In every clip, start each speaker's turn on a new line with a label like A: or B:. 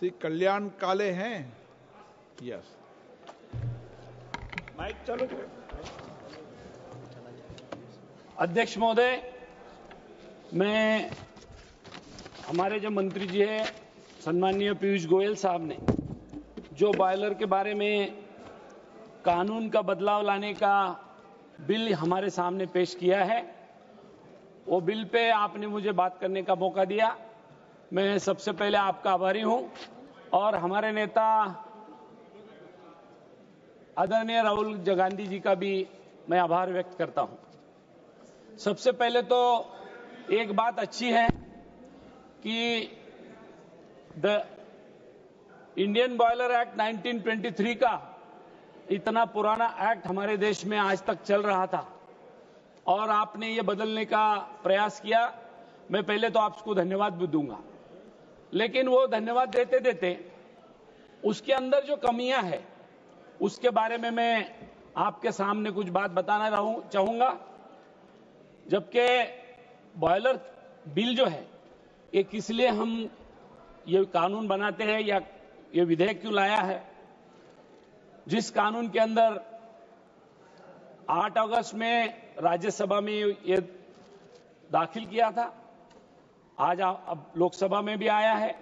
A: श्री कल्याण काले हैं? Yes.
B: Mic चलो। अध्यक्ष महोदय, मैं हमारे जो मंत्री जी है सम्माननीय पीयूष गोयल साहब ने जो बॉयलर के बारे में कानून का बदलाव लाने का बिल हमारे सामने पेश किया है, वो बिल पे आपने मुझे बात करने का मौका दिया। मैं सबसे पहले आपका आभारी हूं और हमारे नेता आदरणीय राहुल गांधी जी का भी मैं आभार व्यक्त करता हूं। सबसे पहले तो एक बात अच्छी है कि द इंडियन बॉयलर एक्ट 1923 का इतना पुराना एक्ट हमारे देश में आज तक चल रहा था और आपने ये बदलने का प्रयास किया। मैं पहले तो आपको धन्यवाद भी दूंगा, लेकिन वो धन्यवाद देते देते उसके अंदर जो कमियां हैं उसके बारे में मैं आपके सामने कुछ बात बताना चाहूंगा। जबकि बॉयलर बिल जो है ये किस लिए हम ये कानून बनाते हैं या ये विधेयक क्यों लाया है, जिस कानून के अंदर 8 अगस्त में राज्यसभा में ये दाखिल किया था, आज अब लोकसभा में भी आया है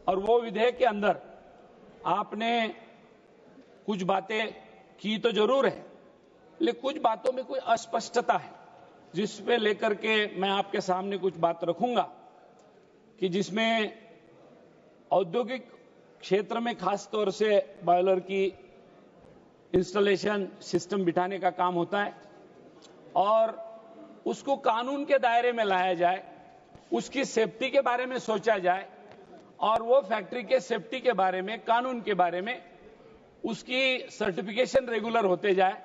B: और वो विधेयक के अंदर आपने कुछ बातें की तो जरूर है, लेकिन कुछ बातों में कोई अस्पष्टता है जिस पे लेकर के मैं आपके सामने कुछ बात रखूंगा कि जिसमें औद्योगिक क्षेत्र में खास तौर से बॉयलर की इंस्टॉलेशन सिस्टम बिठाने का काम होता है और उसको कानून के दायरे में लाया जाए, उसकी सेफ्टी के बारे में सोचा जाए और वो फैक्ट्री के सेफ्टी के बारे में, कानून के बारे में उसकी सर्टिफिकेशन रेगुलर होते जाए।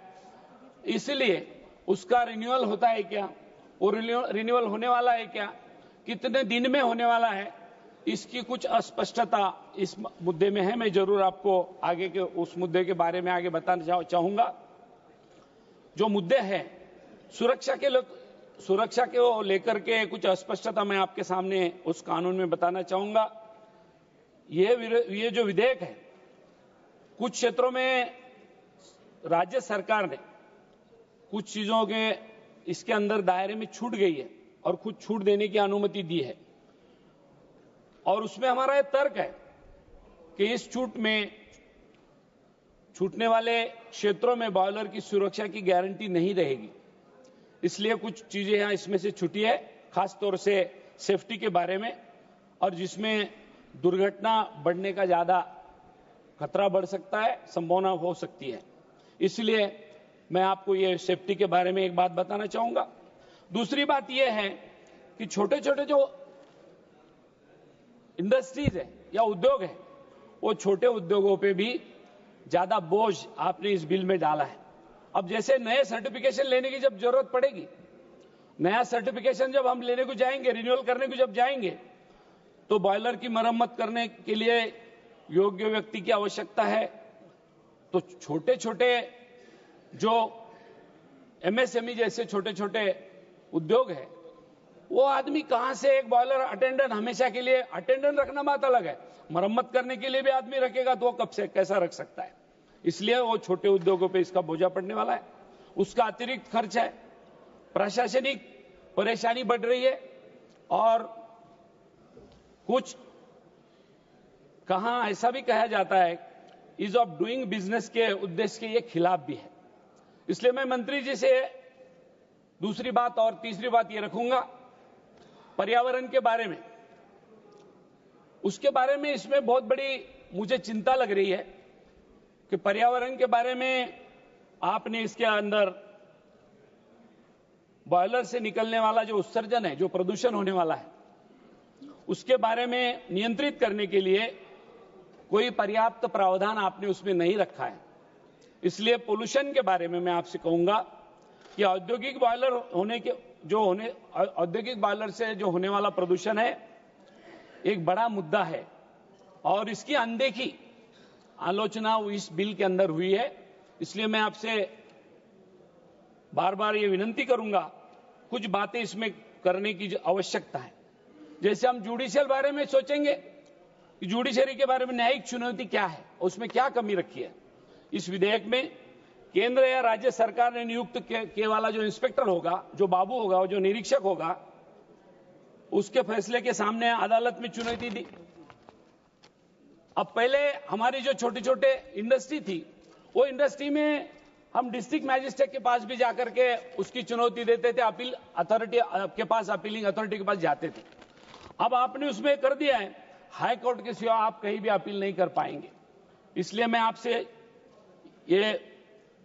B: इसलिए उसका रिन्यूअल होता है क्या, वो रिन्यूअल होने वाला है क्या, कितने दिन में होने वाला है, इसकी कुछ अस्पष्टता इस मुद्दे में है। मैं जरूर आपको आगे के उस मुद्दे के बारे में आगे बताना चाहूंगा। जो मुद्दे हैं सुरक्षा के लेकर के कुछ अस्पष्टता मैं आपके सामने उस कानून में बताना चाहूंगा। ये जो विधेयक है कुछ क्षेत्रों में राज्य सरकार ने कुछ चीजों के इसके अंदर दायरे में छूट गई है और कुछ छूट देने की अनुमति दी है और उसमें हमारा यह तर्क है कि इस छूट में छूटने वाले क्षेत्रों में बॉयलर की सुरक्षा की गारंटी नहीं रहेगी, इसलिए कुछ चीजें यहां इसमें से छुटी है, खास तौर से सेफ्टी के बारे में और जिसमें दुर्घटना बढ़ने का ज्यादा खतरा बढ़ सकता है, संभावना हो सकती है। इसलिए मैं आपको ये सेफ्टी के बारे में एक बात बताना चाहूंगा। दूसरी बात यह है कि छोटे छोटे जो इंडस्ट्रीज है या उद्योग है, वो छोटे उद्योगों पे भी ज्यादा बोझ आपने इस बिल में डाला है। अब जैसे नए सर्टिफिकेशन लेने की जब जरूरत पड़ेगी, नया सर्टिफिकेशन जब हम लेने को जाएंगे, रिन्यूअल करने को जब जाएंगे, तो बॉयलर की मरम्मत करने के लिए योग्य व्यक्ति की आवश्यकता है। तो छोटे छोटे जो एमएसएमई जैसे छोटे छोटे उद्योग है, वो आदमी कहां से एक बॉयलर अटेंडेंट हमेशा के लिए अटेंडेंट रखना बात अलग है, मरम्मत करने के लिए भी आदमी रखेगा तो वो कब से कैसा रख सकता है। इसलिए वो छोटे उद्योगों पे इसका बोझा पड़ने वाला है, उसका अतिरिक्त खर्च है, प्रशासनिक परेशानी बढ़ रही है और कुछ कहां ऐसा भी कहा जाता है इज ऑफ डूइंग बिजनेस के उद्देश्य के ये खिलाफ भी है। इसलिए मैं मंत्री जी से दूसरी बात और तीसरी बात ये रखूंगा पर्यावरण के बारे में। उसके बारे में इसमें बहुत बड़ी मुझे चिंता लग रही है कि पर्यावरण के बारे में आपने इसके अंदर बॉयलर से निकलने वाला जो उत्सर्जन है, जो प्रदूषण होने वाला है, उसके बारे में नियंत्रित करने के लिए कोई पर्याप्त प्रावधान आपने उसमें नहीं रखा है। इसलिए पोल्यूशन के बारे में मैं आपसे कहूंगा कि औद्योगिक बॉयलर औद्योगिक बॉयलर से जो होने वाला प्रदूषण है एक बड़ा मुद्दा है और इसकी अनदेखी आलोचना इस बिल के अंदर हुई है। इसलिए मैं आपसे बार बार ये विनंती करूंगा, कुछ बातें इसमें करने की आवश्यकता है। जैसे हम जुडिशियल बारे में सोचेंगे कि जुडिशरी के बारे में न्यायिक चुनौती क्या है, उसमें क्या कमी रखी है। इस विधेयक में केंद्र या राज्य सरकार ने नियुक्त किए वाला जो इंस्पेक्टर होगा, जो बाबू होगा, जो निरीक्षक होगा, उसके फैसले के सामने अदालत में चुनौती दी। अब पहले हमारी जो छोटे छोटे इंडस्ट्री थी, वो इंडस्ट्री में हम डिस्ट्रिक्ट मैजिस्ट्रेट के पास भी जाकर के उसकी चुनौती देते थे, अपील अथॉरिटी के पास, अपीलिंग अथॉरिटी के पास जाते थे। अब आपने उसमें कर दिया है, हाई कोर्ट के सिवा आप कहीं भी अपील नहीं कर पाएंगे। इसलिए मैं आपसे ये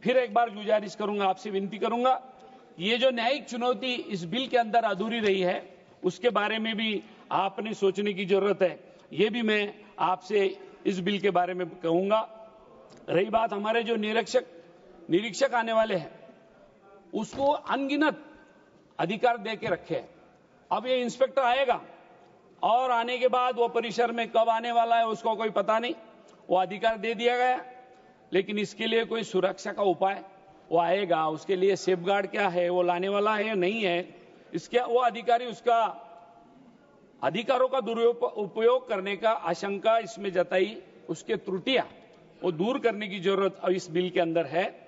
B: फिर एक बार गुजारिश करूंगा, आपसे विनती करूंगा, ये जो न्यायिक चुनौती इस बिल के अंदर अधूरी रही है, उसके बारे में भी आपने सोचने की जरूरत है। ये भी मैं आपसे इस बिल के बारे में कहूंगा। रही बात हमारे जो निरीक्षक आने वाले हैं, उसको अनगिनत अधिकार दे के रखे हैं। अब ये इंस्पेक्टर आएगा और आने के बाद वो परिसर में कब आने वाला है उसको कोई पता नहीं, वो अधिकार दे दिया गया। लेकिन इसके लिए कोई सुरक्षा का उपाय, वो आएगा, उसके लिए सेफगार्ड क्या है, वो लाने वाला है या नहीं है, इसके वो अधिकारी उसका अधिकारों का दुरुपयोग करने का आशंका इसमें जताई, उसके त्रुटियां वो दूर करने की जरूरत इस बिल के अंदर है।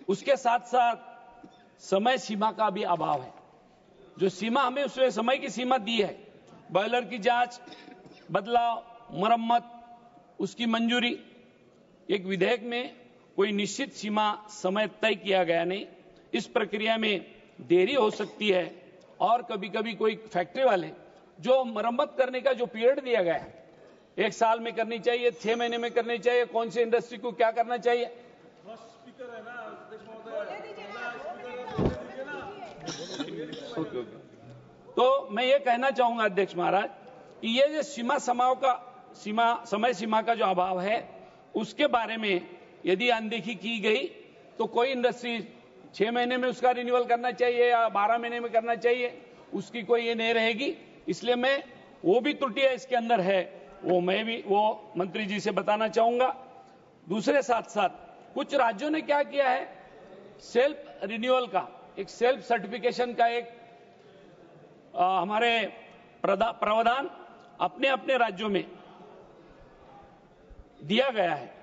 B: उसके साथ साथ समय सीमा का भी अभाव है। जो सीमा हमें उसमें समय की सीमा दी है, बॉयलर की जांच, बदलाव, मरम्मत, उसकी मंजूरी, एक विधेयक में कोई निश्चित सीमा समय तय किया गया नहीं। इस प्रक्रिया में देरी हो सकती है और कभी कभी कोई फैक्ट्री वाले जो मरम्मत करने का जो पीरियड दिया गया है, 1 साल में करनी चाहिए, 6 महीने में करनी चाहिए, कौन सी इंडस्ट्री को क्या करना चाहिए। तो मैं ये कहना चाहूंगा अध्यक्ष महाराज कि ये जो समय सीमा का जो अभाव है, उसके बारे में यदि अनदेखी की गई तो कोई इंडस्ट्री 6 महीने में उसका रिन्यूअल करना चाहिए या 12 महीने में करना चाहिए, उसकी कोई ये नहीं रहेगी। इसलिए मैं वो भी त्रुटियां इसके अंदर है, वो मंत्री जी से बताना चाहूंगा। दूसरे साथ साथ कुछ राज्यों ने क्या किया है, सेल्फ रिन्यूअल का, एक सेल्फ सर्टिफिकेशन का एक हमारे प्रावधान अपने अपने राज्यों में दिया गया है,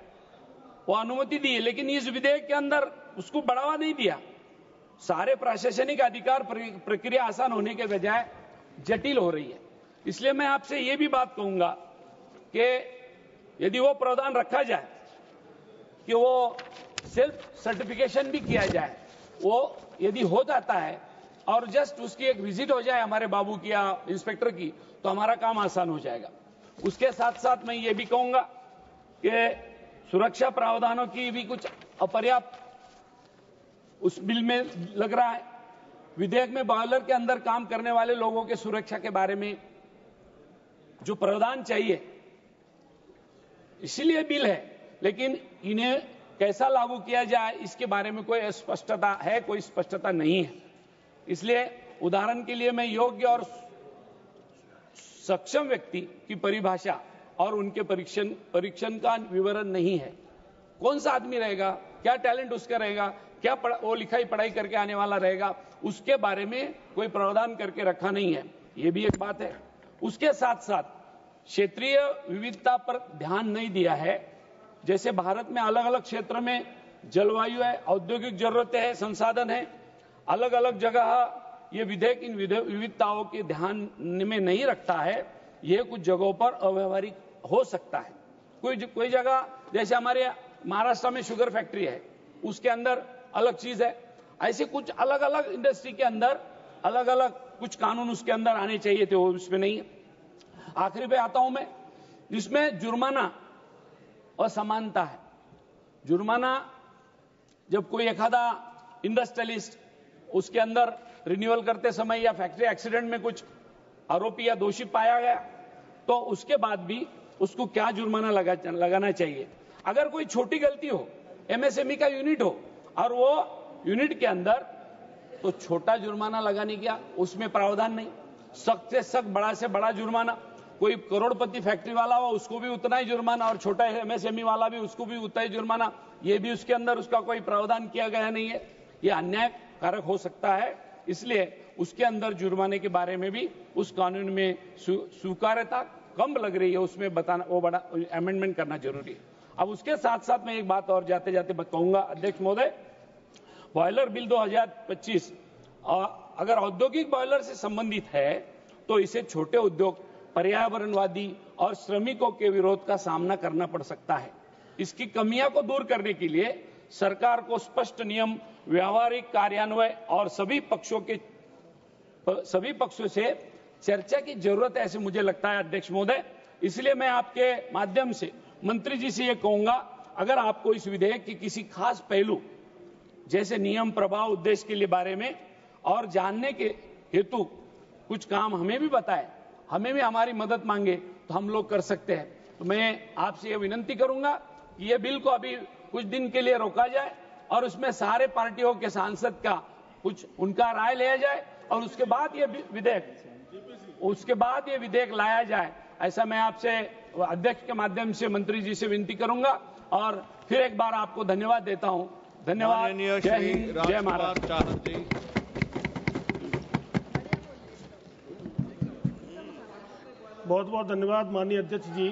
B: वो अनुमति दी है। लेकिन इस विधेयक के अंदर उसको बढ़ावा नहीं दिया। सारे प्रशासनिक अधिकार प्रक्रिया आसान होने के बजाय जटिल हो रही है। इसलिए मैं आपसे ये भी बात कहूंगा कि यदि वो प्रावधान रखा जाए कि वो सेल्फ सर्टिफिकेशन भी किया जाए, वो यदि हो जाता है और जस्ट उसकी एक विजिट हो जाए हमारे बाबू की या इंस्पेक्टर की, तो हमारा काम आसान हो जाएगा। उसके साथ साथ मैं ये भी कहूंगा कि सुरक्षा प्रावधानों की भी कुछ अपर्याप्त उस बिल में लग रहा है। विधेयक में बॉयलर के अंदर काम करने वाले लोगों के सुरक्षा के बारे में जो प्रावधान चाहिए, इसीलिए बिल है, लेकिन इन्हें कैसा लागू किया जाए इसके बारे में कोई स्पष्टता है, कोई स्पष्टता नहीं है। इसलिए उदाहरण के लिए मैं योग्य और सक्षम व्यक्ति की परिभाषा और उनके परीक्षण का विवरण नहीं है। कौन सा आदमी रहेगा, क्या टैलेंट उसका रहेगा, क्या वो लिखाई पढ़ाई करके आने वाला रहेगा, उसके बारे में कोई प्रावधान करके रखा नहीं है। ये भी एक बात है। उसके साथ साथ क्षेत्रीय विविधता पर ध्यान नहीं दिया है। जैसे भारत में अलग अलग क्षेत्र में जलवायु है, औद्योगिक जरूरतें हैं, संसाधन है, अलग अलग जगह ये विधेयक इन विविधताओं के ध्यान में नहीं रखता है। ये कुछ जगहों पर अव्यवहारिक हो सकता है। कोई जगह जैसे हमारे महाराष्ट्र में शुगर फैक्ट्री है, उसके अंदर अलग चीज है। ऐसे कुछ अलग अलग इंडस्ट्री के अंदर अलग अलग कुछ कानून उसके अंदर आने चाहिए थे, वो उसमें नहीं है। आखिरी पे आता हूं मैं, जिसमें जुर्माना असमानता है। जुर्माना जब कोई एखादा इंडस्ट्रियलिस्ट उसके अंदर रिन्यूअल करते समय या फैक्ट्री एक्सीडेंट में कुछ आरोपी या दोषी पाया गया, तो उसके बाद भी उसको क्या जुर्माना लगाना चाहिए। अगर कोई छोटी गलती हो, एमएसएमई का यूनिट हो और वो यूनिट के अंदर, तो छोटा जुर्माना लगाने का उसमें प्रावधान नहीं। सख्त से सख्त, बड़ा से बड़ा जुर्माना। कोई करोड़पति फैक्ट्री वाला हो उसको भी उतना ही जुर्माना, और छोटा एमएसएमई वाला भी उसको भी उतना ही जुर्माना। ये भी उसके अंदर उसका कोई प्रावधान किया गया नहीं है। ये अन्यायकारक हो सकता है। इसलिए उसके अंदर जुर्माने के बारे में भी उस कानून में स्वीकार्यता कम लग रही है उसमें बताना, वो बड़ा अमेंडमेंट करना जरूरी है। अब उसके साथ साथ मैं एक बात और जाते जाते कहूंगा अध्यक्ष महोदय, बॉयलर बिल 2025 अगर औद्योगिक बॉयलर से संबंधित है तो इसे छोटे उद्योग, पर्यावरणवादी और श्रमिकों के विरोध का सामना करना पड़ सकता है। इसकी कमियां को दूर करने के लिए सरकार को स्पष्ट नियम, व्यावहारिक कार्यान्वयन और सभी पक्षों से चर्चा की जरूरत है, ऐसे मुझे लगता है अध्यक्ष महोदय। इसलिए मैं आपके माध्यम से मंत्री जी से यह कहूंगा, अगर आपको इस विधेयक के किसी खास पहलू जैसे नियम, प्रभाव, उद्देश्य के लिए बारे में और जानने के हेतु कुछ काम हमें भी बताए, हमें भी हमारी मदद मांगे तो हम लोग कर सकते हैं। तो मैं आपसे यह विनंती करूंगा कि यह बिल को अभी कुछ दिन के लिए रोका जाए और उसमें सारे पार्टियों के सांसद का कुछ उनका राय लिया जाए और उसके बाद ये विधेयक लाया जाए। ऐसा मैं आपसे अध्यक्ष के माध्यम से मंत्री जी से विनती करूंगा और फिर एक बार आपको धन्यवाद देता हूं। धन्यवाद। जय हिंद, जय महाराष्ट्र।
C: बहुत बहुत धन्यवाद माननीय अध्यक्ष जी।